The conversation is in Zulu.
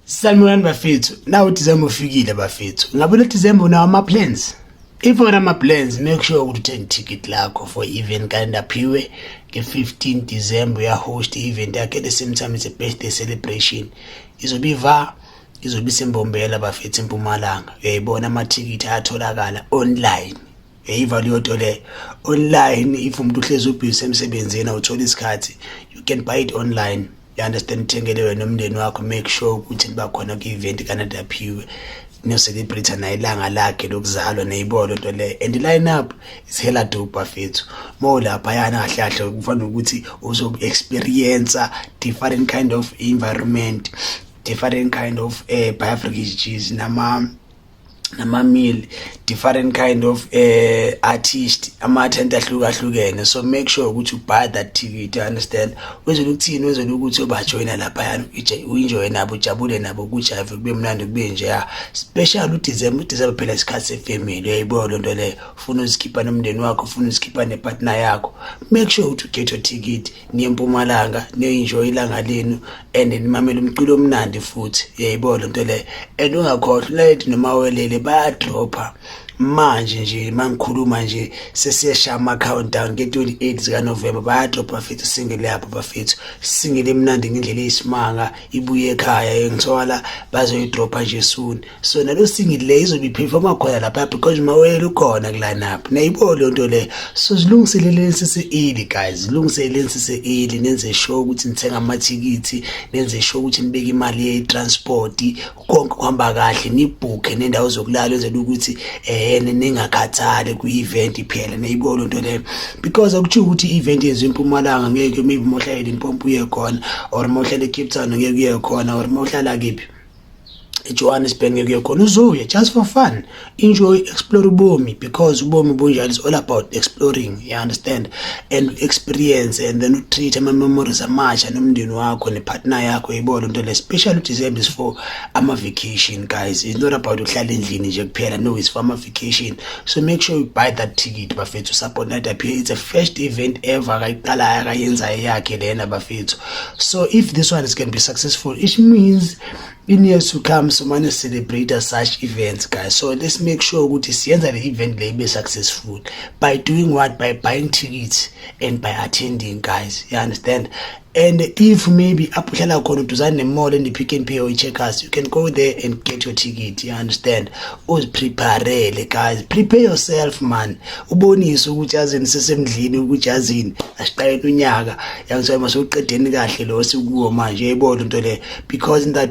Sanibonani bafethu. Now uDecember ufikile bafethu. Ngabe lo December unawo ama-plans? If una ama-plans, make sure ukuthi uthenga ticket lakho for event kalenda phiwe nge-15 December uya-host event yakhe. At the same time it's a birthday celebration. Izobe isembombela bafethu eMpumalanga. Uyayibona ama-ticket ayatholakala online. Uyayiva leyo nto leyo online. If umuntu uhlezi ubhizi emsebenzini awuthola isikhathi, you can buy it online. You understand, uthengele wena nomndeni wakho, make sure ukuthi bakhona ku-event kanada phiwe no-celebrate nayilanga lakhe lokuzalwa neyibolo nto leyo. And line up is hella dope bafethu. Mawulaphayana kahle kahle kufanele ukuthi uzobe-experience different kind of environment, different kind of beverages nama-meal, different kind of artist, ama-tent ahlukahlukene. So make sure ukuthi buy that ticket, you understand. Wezela ukuthini, wezela ukuthi ubajoyina laphayana uenjoy nabo, ujabule nabo, kujayive kube mnandi kube nje special uDecember phela isikhathi sefamily. Uyayibona loo nto leyo, ufuna uzikhipha nomndeni wakho, ufuna uzikhipha nepartner yakho. Make sure ukuthi uget your ticket niye eMpumalanga niyo-enjoy ilanga lenu and nimamele umculo omnandi futhi. Uyayibona loo nto leyo. And ungakhohlwa late noma welele bayadropha manje nje mangikhuluma nje sesiyashaya ama-countdown nge-28 zikaNovember bayadropha bafethu single yapho bafethu, single emnandi ngendlela eyisimanga ibuye ekhaya ngithola bazoyidropha nje soon. So nalo single le izobe iperforma khona lapha because mawele ukhona ku-line up. Nayibona loo nto leyo. So zilungiseleleni sise-early guys, zilungiseleleni sise-early, nenze sure ukuthi nithenga amathikithi, nenze sure ukuthi nibeke imali ye-transport, konke kuhamba kahle, nibhukhe nendawo zokulala wenzela ukuthi ningakhathali ku-event phela. Nayibona loo nto leyo because akutsho ukuthi i-event yenziwe eMpumalanga ngeke maybe mawuhlala eLimpopo uye khona, or mawuhlala eCape Town ngeke uye khona, or mawuhlala kephi eJohannesburg ngeke uye khona. Uzoya just for fun, enjoy, explore ubomi because ubomi bunjalo is all about exploring, you understand, and experience, and then utreat ama-memories amasha nomndeni wakho nepartner yakho. Uyayibona loo nto leyo. Special December is for ama-vacation guys. It's not about uhlala endlini nje kuphela, no, it's for ama-vacation. So make sure you buy that ticket bafethu, support that appear. It's a first event ever akayiqalayo akayenzayo yakhe lena bafethu. So if this one is going to be successful, it means in years to come somane celebrate such events guys. So let's make sure ukuthi siyenza le event le ibe successful by doing what? By buying tickets and by attending guys, you understand. And if maybe apuhlala khona uduzane ne-mall and Pick n Pay or Checkers, you can go there and get your ticket, you understand. Uzipreparele guys, prepare yourself man, ubonise ukuthi yazini sesemdlini, ukuthi yazini asiqaleni unyaka, yangizwa masewuqedeni kahle lo sikuwo manje. Uyayibona into le because in that